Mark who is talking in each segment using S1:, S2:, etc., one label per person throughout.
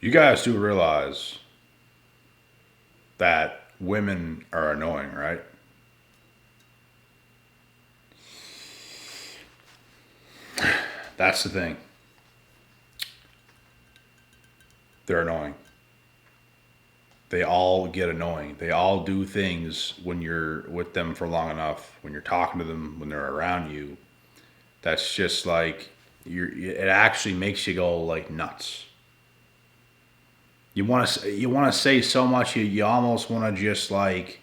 S1: You guys do realize that women are annoying, right? That's the thing. They're annoying. They all get annoying. They all do things when you're with them for long enough, when you're talking to them, when they're around you. That's just like it actually makes you go like nuts. You want to say so much you almost want to just like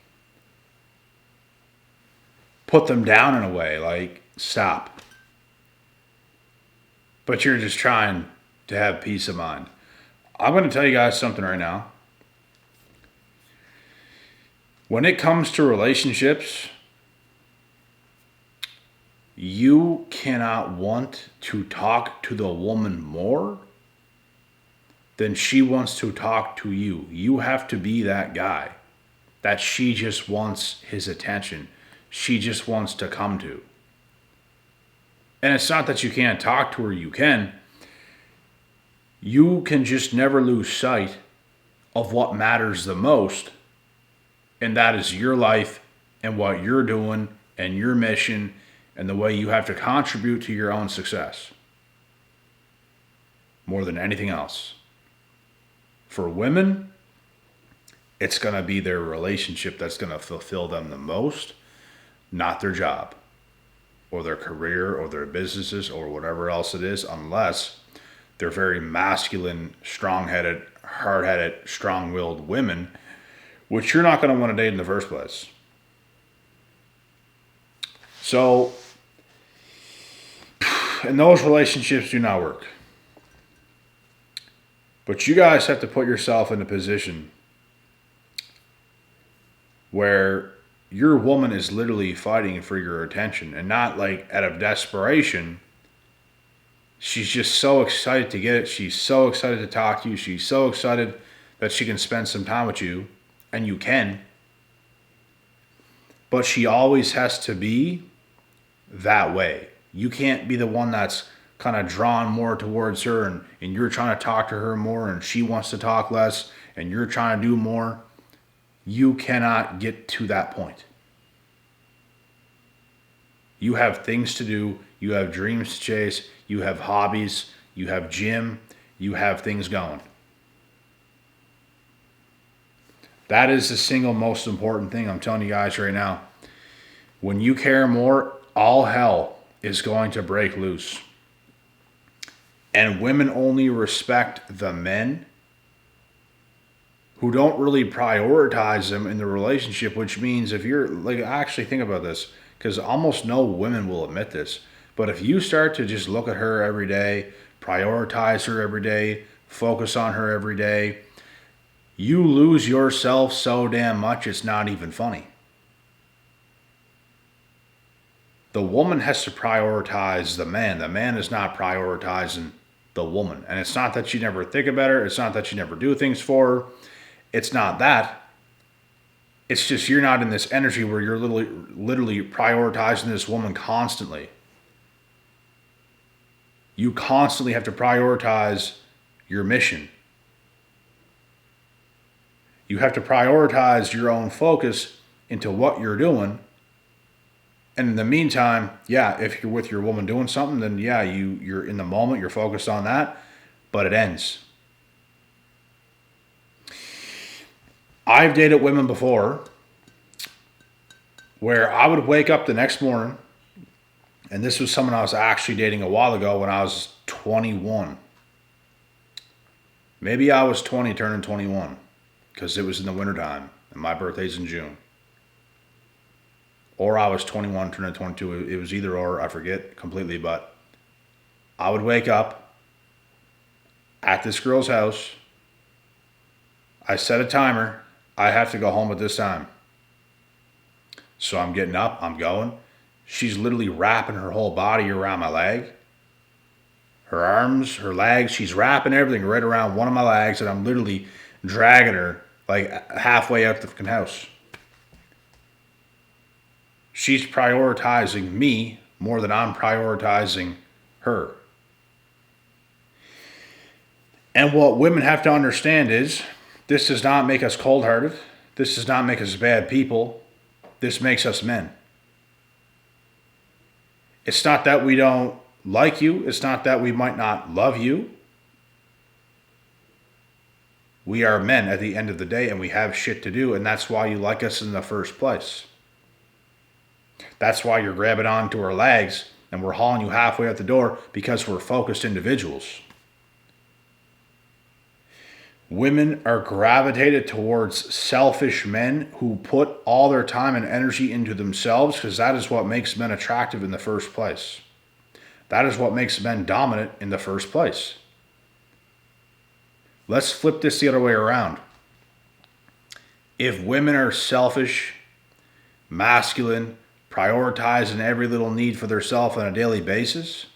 S1: put them down in a way, like stop. But you're just trying to have peace of mind. I'm going to tell you guys something right now. When it comes to relationships, you cannot want to talk to the woman more than she wants to talk to you. You have to be that guy that she just wants his attention. She just wants to come to. And it's not that you can't talk to her, you can. You can just never lose sight of what matters the most, and that is your life and what you're doing and your mission and the way you have to contribute to your own success more than anything else. For women, it's going to be their relationship that's going to fulfill them the most, not their job or their career or their businesses or whatever else it is, unless they're very masculine, strong headed, hard headed, strong willed women, which you're not going to want to date in the first place. So, and those relationships do not work. But you guys have to put yourself in a position where your woman is literally fighting for your attention and not like out of desperation. She's just so excited to get it. She's so excited to talk to you. She's so excited that she can spend some time with you, and you can. But she always has to be that way. You can't be the one that's kind of drawn more towards her and you're trying to talk to her more and she wants to talk less and you're trying to do more. You cannot get to that point. You have things to do, you have dreams to chase, you have hobbies, you have gym, you have things going. That is the single most important thing I'm telling you guys right now. When you care more, all hell is going to break loose. And women only respect the men who don't really prioritize them in the relationship, which means if you're like, actually think about this, because almost no women will admit this, but if you start to just look at her every day, prioritize her every day, focus on her every day, you lose yourself so damn much it's not even funny. The woman has to prioritize the man. The man is not prioritizing the woman. And it's not that you never think about her. It's not that you never do things for her. It's not that. It's just you're not in this energy where you're literally prioritizing this woman constantly. You constantly have to prioritize your mission. You have to prioritize your own focus into what you're doing. And in the meantime, yeah, if you're with your woman doing something, then yeah, you're in the moment, you're focused on that, but it ends. I've dated women before where I would wake up the next morning, and this was someone I was actually dating a while ago when I was 21. Maybe I was 20 turning 21 because it was in the wintertime and my birthday's in June. Or I was 21 turning 22. It was either or, I forget completely, but I would wake up at this girl's house. I set a timer. I have to go home at this time. So I'm getting up, I'm going. She's literally wrapping her whole body around my leg. Her arms, her legs, she's wrapping everything right around one of my legs, and I'm literally dragging her like halfway out the fucking house. She's prioritizing me more than I'm prioritizing her. And what women have to understand is this does not make us cold-hearted. This does not make us bad people. This makes us men. It's not that we don't like you. It's not that we might not love you. We are men at the end of the day, and we have shit to do, and that's why you like us in the first place. That's why you're grabbing onto our legs and we're hauling you halfway out the door, because we're focused individuals. Women are gravitated towards selfish men who put all their time and energy into themselves, because that is what makes men attractive in the first place. That is what makes men dominant in the first place. Let's flip this the other way around. If women are selfish, masculine, prioritizing every little need for themselves on a daily basis,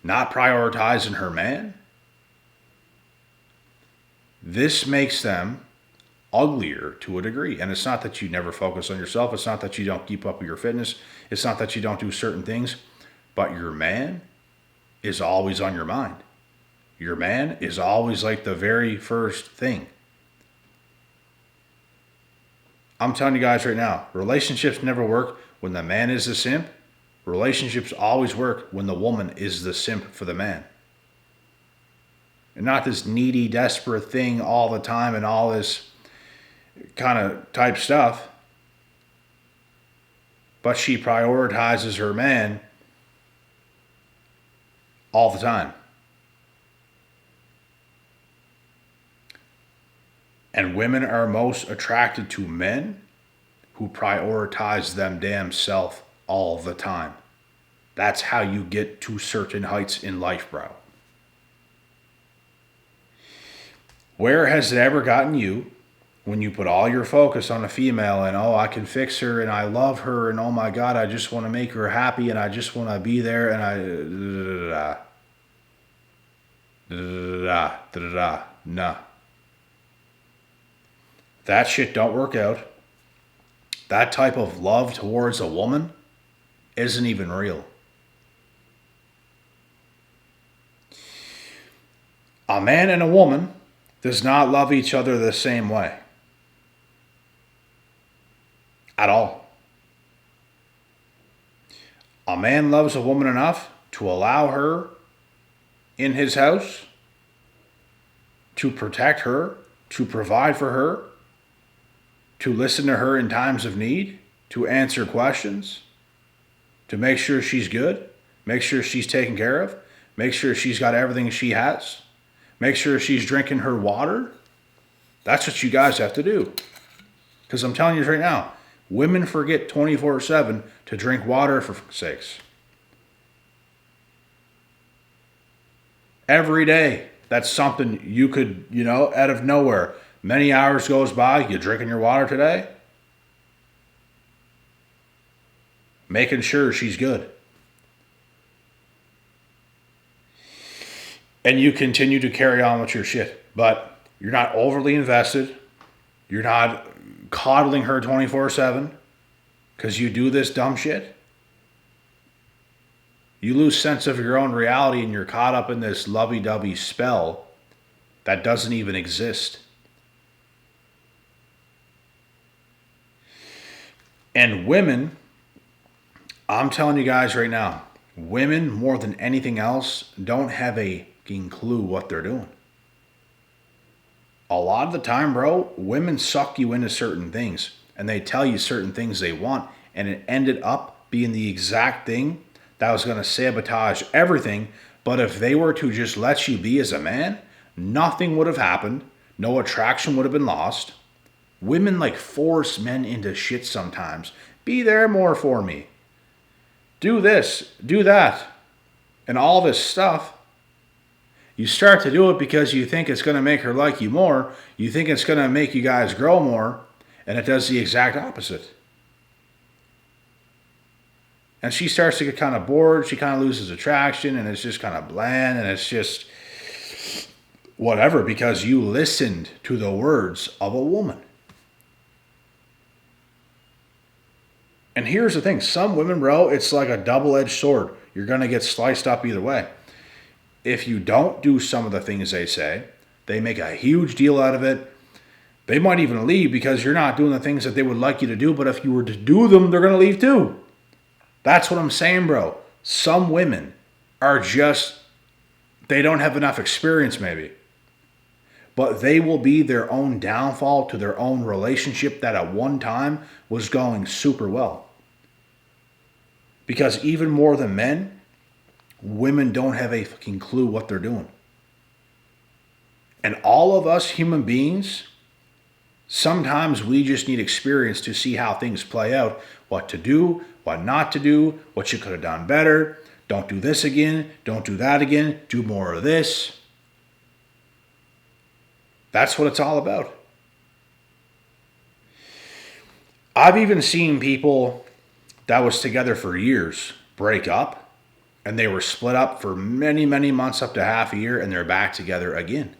S1: not prioritizing her man, this makes them uglier to a degree. And it's not that you never focus on yourself. It's not that you don't keep up with your fitness. It's not that you don't do certain things. But your man is always on your mind. Your man is always like the very first thing. I'm telling you guys right now, relationships never work when the man is the simp. Relationships always work when the woman is the simp for the man. And not this needy, desperate thing all the time and all this kind of type stuff. But she prioritizes her man all the time. And women are most attracted to men who prioritize them damn self all the time. That's how you get to certain heights in life, bro. Where has it ever gotten you when you put all your focus on a female and, oh, I can fix her and I love her and, oh my God, I just want to make her happy and I just want to be there and nah. That shit don't work out. That type of love towards a woman isn't even real. A man and a woman does not love each other the same way. At all. A man loves a woman enough to allow her in his house, to protect her, to provide for her, to listen to her in times of need, to answer questions, to make sure she's good, make sure she's taken care of, make sure she's got everything she has, make sure she's drinking her water. That's what you guys have to do. Because I'm telling you right now, women forget 24/7 to drink water, for sakes. Every day, that's something you could, out of nowhere. Many hours goes by, you drinking your water today? Making sure she's good. And you continue to carry on with your shit. But you're not overly invested. You're not coddling her 24/7 because you do this dumb shit. You lose sense of your own reality and you're caught up in this lovey-dovey spell that doesn't even exist. And women, I'm telling you guys right now, women more than anything else don't have a clue what they're doing. A lot of the time, bro, women suck you into certain things and they tell you certain things they want, and it ended up being the exact thing that was going to sabotage everything. But if they were to just let you be as a man, nothing would have happened. No attraction would have been lost. Women force men into shit sometimes. Be there more for me. Do this, do that, and all this stuff. You start to do it because you think it's going to make her like you more. You think it's going to make you guys grow more, and it does the exact opposite. And she starts to get kind of bored. She kind of loses attraction, and it's just kind of bland, and it's just whatever, because you listened to the words of a woman. And here's the thing. Some women, bro, it's like a double-edged sword. You're going to get sliced up either way. if you don't do some of the things they say, they make a huge deal out of it. They might even leave because you're not doing the things that they would like you to do. But if you were to do them, they're going to leave too. That's what I'm saying, bro. Some women are just, they don't have enough experience maybe. But they will be their own downfall to their own relationship that at one time was going super well. Because even more than men, women don't have a fucking clue what they're doing. And all of us human beings, sometimes we just need experience to see how things play out. What to do, what not to do, what you could have done better. Don't do this again. Don't do that again. Do more of this. That's what it's all about. I've even seen people that was together for years break up, and they were split up for many, many months, up to half a year, and they're back together again.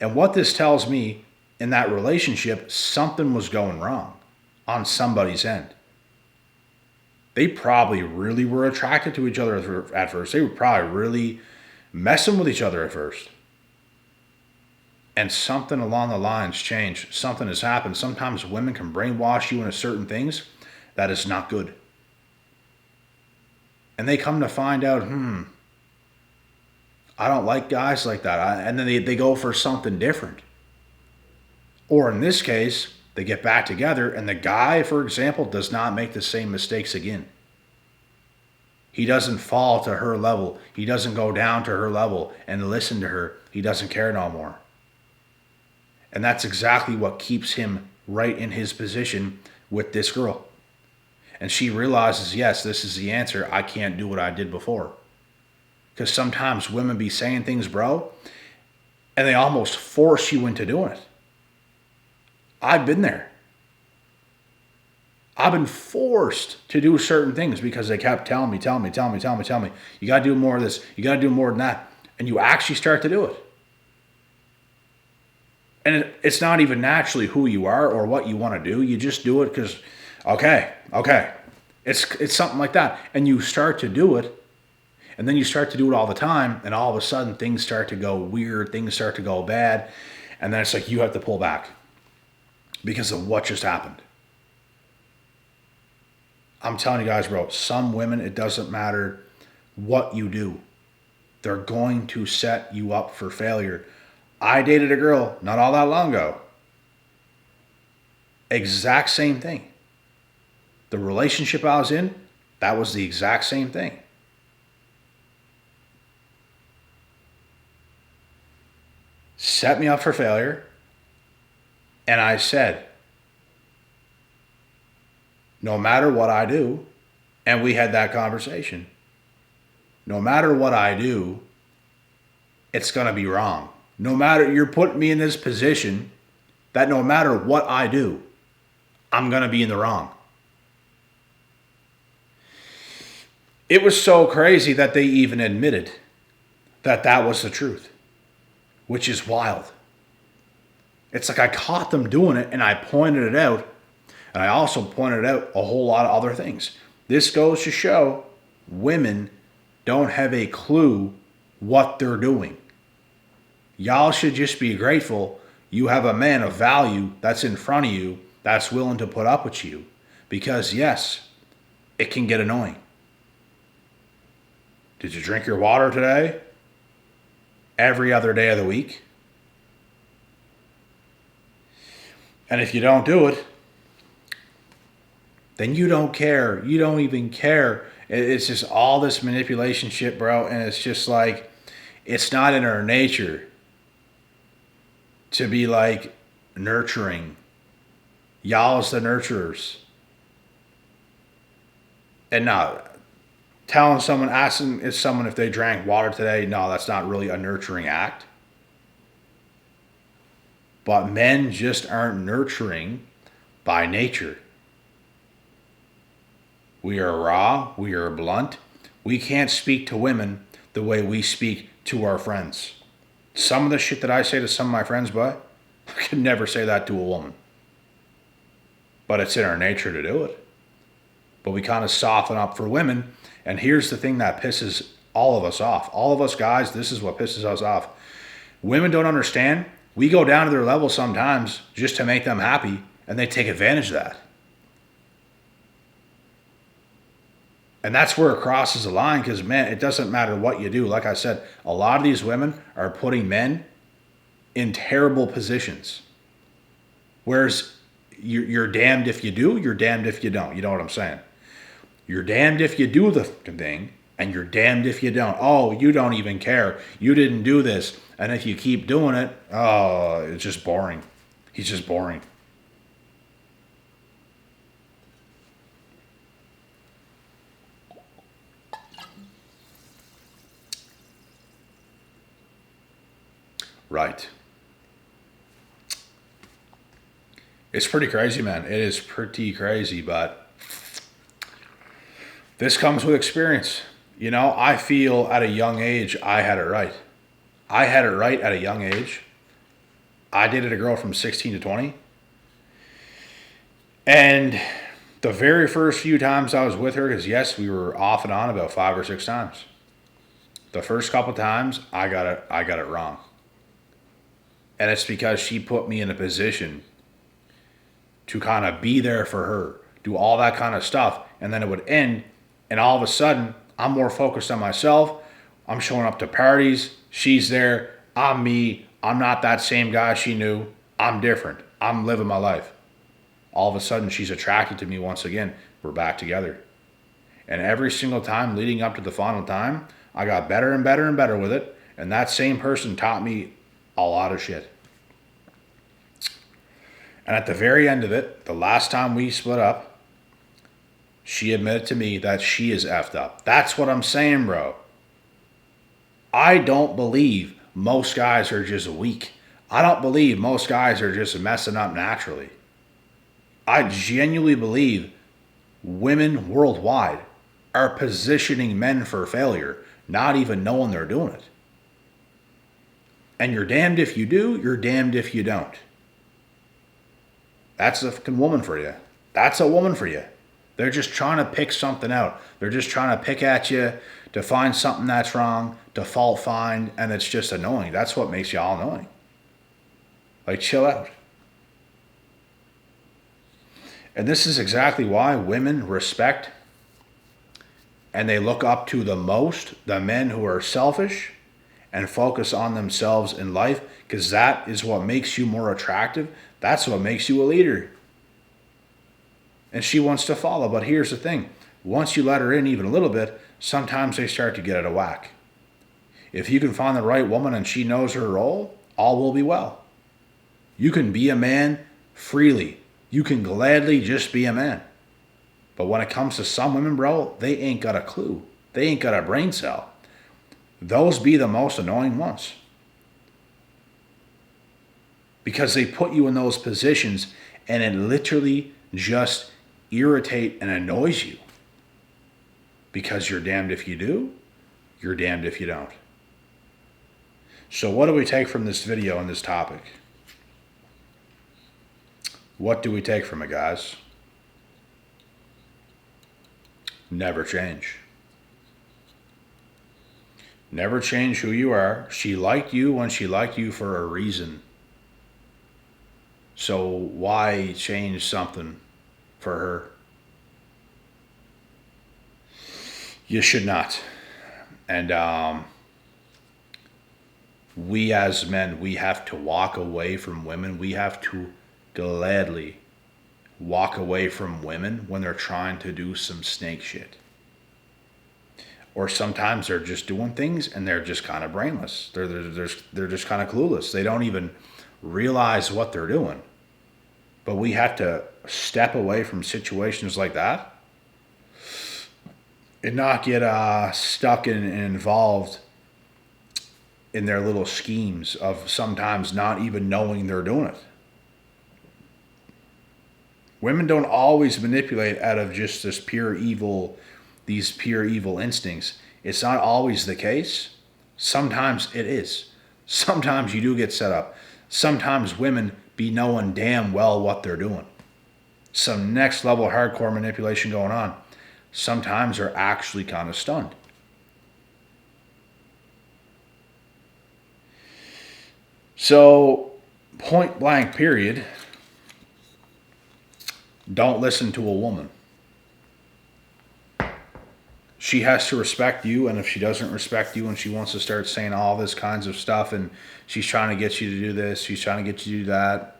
S1: And what this tells me, in that relationship, something was going wrong on somebody's end. They probably really were attracted to each other at first. They were probably really messing with each other at first. And something along the lines changed. Something has happened. Sometimes women can brainwash you into certain things that is not good. And they come to find out, I don't like guys like that. And then they go for something different. Or in this case, they get back together and the guy, for example, does not make the same mistakes again. He doesn't fall to her level. He doesn't go down to her level and listen to her. He doesn't care no more. And that's exactly what keeps him right in his position with this girl. And she realizes, yes, this is the answer. I can't do what I did before. Because sometimes women be saying things, bro, and they almost force you into doing it. I've been there. I've been forced to do certain things because they kept telling me. You got to do more of this. You got to do more than that. And you actually start to do it. And it's not even naturally who you are or what you want to do. You just do it because, okay. It's something like that. And you start to do it. And then you start to do it all the time. And all of a sudden things start to go weird. Things start to go bad. And then it's like you have to pull back because of what just happened. I'm telling you guys, bro, some women, it doesn't matter what you do. They're going to set you up for failure. I dated a girl not all that long ago. Exact same thing. The relationship I was in, that was the exact same thing. Set me up for failure. And I said, no matter what I do, and we had that conversation, no matter what I do, it's going to be wrong. No matter, you're putting me in this position that no matter what I do, I'm going to be in the wrong. It was so crazy that they even admitted that that was the truth, which is wild. It's like I caught them doing it and I pointed it out. And I also pointed out a whole lot of other things. This goes to show women don't have a clue what they're doing. Y'all should just be grateful you have a man of value that's in front of you that's willing to put up with you. Because yes, it can get annoying. Did you drink your water today? Every other day of the week? And if you don't do it, then you don't care. You don't even care. It's just all this manipulation shit, bro. And it's just like, it's not in our nature to be like nurturing. Y'all's the nurturers. And now, telling someone, asking someone if they drank water today, no, that's not really a nurturing act. But men just aren't nurturing by nature. We are raw. We are blunt. We can't speak to women the way we speak to our friends. Some of the shit that I say to some of my friends, but I could never say that to a woman. But it's in our nature to do it. But we kind of soften up for women. And here's the thing that pisses all of us off. All of us guys, this is what pisses us off. Women don't understand. We go down to their level sometimes just to make them happy, and they take advantage of that. And that's where it crosses the line, because, man, it doesn't matter what you do. Like I said, a lot of these women are putting men in terrible positions. Whereas you're damned if you do, you're damned if you don't. You know what I'm saying? You're damned if you do the thing, and you're damned if you don't. Oh, you don't even care. You didn't do this. And if you keep doing it, oh, it's just boring. He's just boring. Right. It's pretty crazy, man. It is pretty crazy, but this comes with experience. You know, I feel at a young age, I had it right. I had it right at a young age. I dated a girl from 16 to 20. And the very first few times I was with her, because yes, we were off and on about 5 or 6 times. The first couple times, I got it wrong. And it's because she put me in a position to kind of be there for her, do all that kind of stuff, and then it would end, and all of a sudden, I'm more focused on myself. I'm showing up to parties. She's there. I'm me. I'm not that same guy she knew. I'm different. I'm living my life. All of a sudden, she's attracted to me once again. We're back together. And every single time leading up to the final time, I got better and better and better with it. And that same person taught me a lot of shit. And at the very end of it, the last time we split up, she admitted to me that she is effed up. That's what I'm saying, bro. I don't believe most guys are just weak. I don't believe most guys are just messing up naturally. I genuinely believe women worldwide are positioning men for failure, not even knowing they're doing it. And you're damned if you do, you're damned if you don't. That's a fucking woman for you. That's a woman for you. They're just trying to pick something out. They're just trying to pick at you to find something that's wrong, to fault find, and it's just annoying. That's what makes y'all annoying. Like, chill out. And this is exactly why women respect and they look up to the most the men who are selfish and focus on themselves in life, because that is what makes you more attractive. That's what makes you a leader. And she wants to follow. But here's the thing. Once you let her in even a little bit, sometimes they start to get out of whack. If you can find the right woman and she knows her role, all will be well. You can be a man freely. You can gladly just be a man. But when it comes to some women, bro, they ain't got a clue. They ain't got a brain cell. Those be the most annoying ones. Because they put you in those positions and it literally just irritate and annoys you. Because you're damned if you do, you're damned if you don't. So what do we take from this video and this topic? What do we take from it, guys? Never change. Never change who you are. She liked you when she liked you for a reason. So why change something for her? You should not. And we as men, we have to walk away from women. We have to gladly walk away from women when they're trying to do some snake shit. Or sometimes they're just doing things and they're just kind of brainless. They're just kind of clueless. They don't even realize what they're doing. But we have to step away from situations like that and not get stuck and involved in their little schemes of sometimes not even knowing they're doing it. Women don't always manipulate out of just these pure evil instincts. It's not always the case. Sometimes it is. Sometimes you do get set up. Sometimes women be knowing damn well what they're doing. Some next level hardcore manipulation going on. Sometimes they're actually kind of stunned. So, point blank, period. Don't listen to a woman. She has to respect you, and if she doesn't respect you and she wants to start saying all this kinds of stuff and she's trying to get you to do this, she's trying to get you to do that,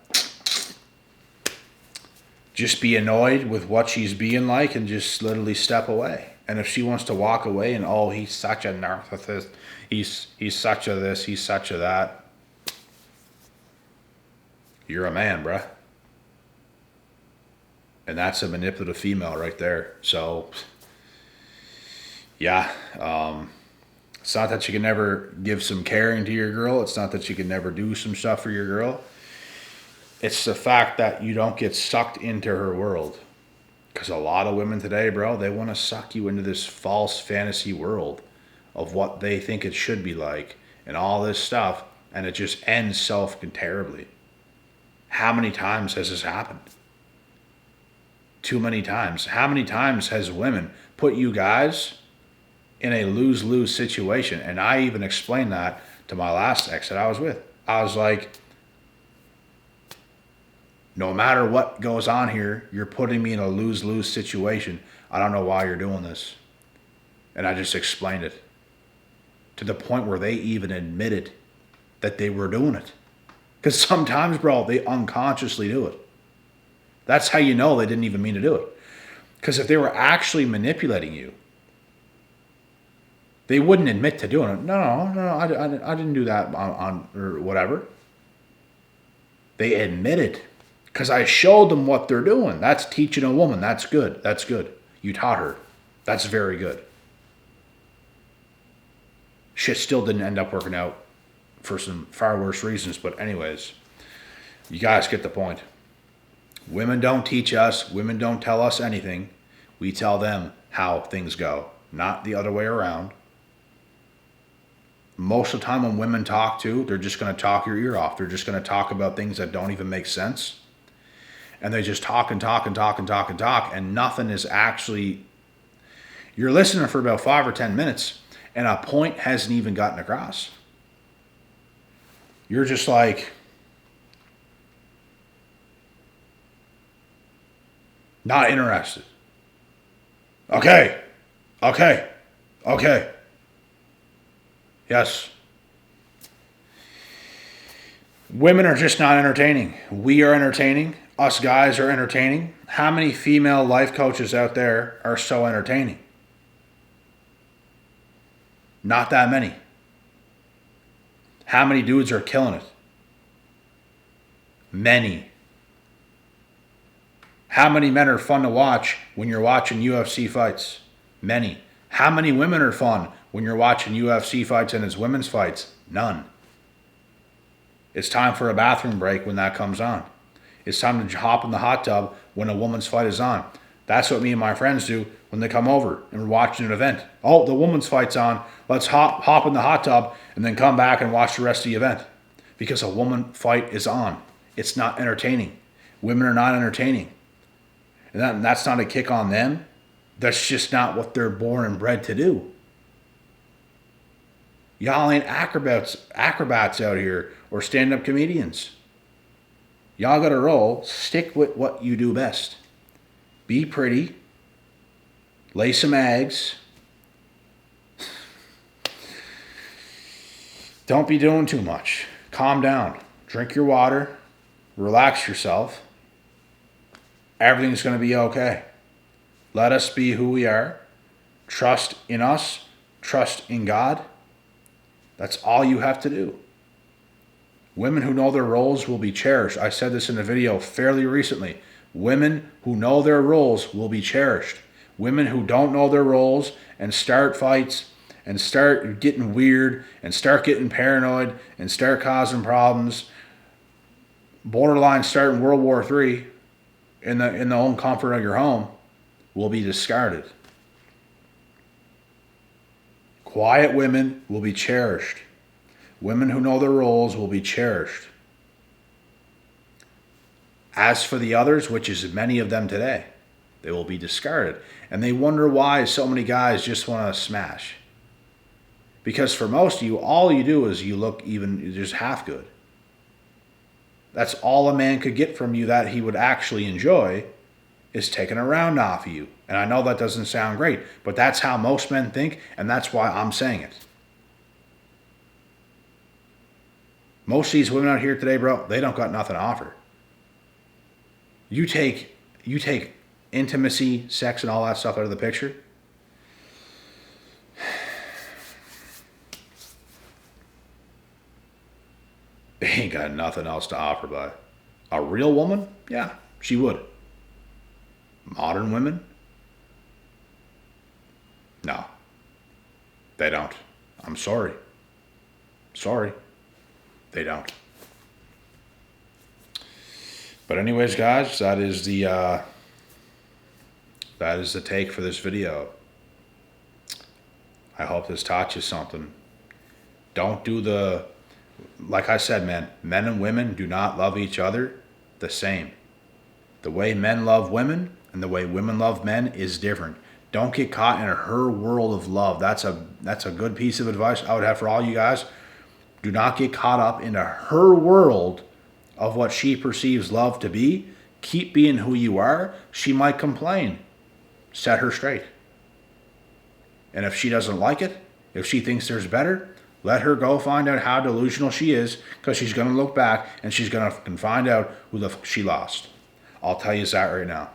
S1: just be annoyed with what she's being like and just literally step away. And if she wants to walk away and, oh, he's such a narcissist, he's such a this, he's such a that, you're a man, bruh. And that's a manipulative female right there. So, yeah. It's not that you can never give some caring to your girl. It's not that you can never do some stuff for your girl. It's the fact that you don't get sucked into her world. Because a lot of women today, bro, they want to suck you into this false fantasy world of what they think it should be like and all this stuff. And it just ends so fucking terribly. How many times has this happened? Too many times. How many times has women put you guys in a lose-lose situation? And I even explained that to my last ex that I was with. I was like, no matter what goes on here, you're putting me in a lose-lose situation. I don't know why you're doing this. And I just explained it to the point where they even admitted that they were doing it. Because sometimes, bro, they unconsciously do it. That's how you know they didn't even mean to do it. Because if they were actually manipulating you, they wouldn't admit to doing it. No, I didn't do that on or whatever. They admitted. Because I showed them what they're doing. That's teaching a woman. That's good. That's good. You taught her. That's very good. Shit still didn't end up working out for some far worse reasons. But anyways, you guys get the point. Women don't teach us. Women don't tell us anything. We tell them how things go. Not the other way around. Most of the time when women talk to, they're just going to talk your ear off. They're just going to talk about things that don't even make sense. And they just talk and talk and talk and talk and talk. And nothing is actually... You're listening for about 5 or 10 minutes. And a point hasn't even gotten across. You're just like... not interested. Okay. Yes. Women are just not entertaining. We are entertaining. Us guys are entertaining. How many female life coaches out there are so entertaining? Not that many. How many dudes are killing it? Many. How many men are fun to watch when you're watching UFC fights? Many. How many women are fun when you're watching UFC fights and it's women's fights? None. It's time for a bathroom break when that comes on. It's time to hop in the hot tub when a woman's fight is on. That's what me and my friends do when they come over and we're watching an event. Oh, the woman's fight's on. Let's hop in the hot tub and then come back and watch the rest of the event. Because a woman fight is on. It's not entertaining. Women are not entertaining. And that's not a kick on them. That's just not what they're born and bred to do. Y'all ain't acrobats out here or stand-up comedians. Y'all gotta roll. Stick with what you do best. Be pretty. Lay some eggs. Don't be doing too much. Calm down. Drink your water. Relax yourself. Everything's going to be okay. Let us be who we are. Trust in us. Trust in God. That's all you have to do. Women who know their roles will be cherished. I said this in a video fairly recently. Women who know their roles will be cherished. Women who don't know their roles and start fights and start getting weird and start getting paranoid and start causing problems, borderline starting World War III, in the own comfort of your home, will be discarded. Quiet women will be cherished. Women who know their roles will be cherished. As for the others, which is many of them today, they will be discarded. And they wonder why so many guys just want to smash. Because for most of you, all you do is you look even just half good. That's all a man could get from you that he would actually enjoy, is taking a round off of you. And I know that doesn't sound great, but that's how most men think, and that's why I'm saying it. Most of these women out here today, bro, they don't got nothing to offer. You take intimacy, sex, and all that stuff out of the picture. They ain't got nothing else to offer, but a real woman, yeah, she would. Modern women, no, they don't. I'm sorry. Sorry, they don't. But anyways, guys, that is the take for this video. I hope this taught you something. Don't do the, like I said, man, men and women do not love each other the same. The way men love women and the way women love men is different. Don't get caught in her world of love. That's a good piece of advice I would have for all you guys. Do not get caught up into her world of what she perceives love to be. Keep being who you are. She might complain. Set her straight. And if she doesn't like it, if she thinks there's better, let her go find out how delusional she is, because she's going to look back and she's going to find out who the fuck she lost. I'll tell you that right now.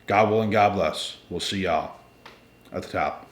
S1: God willing, God bless. We'll see y'all at the top.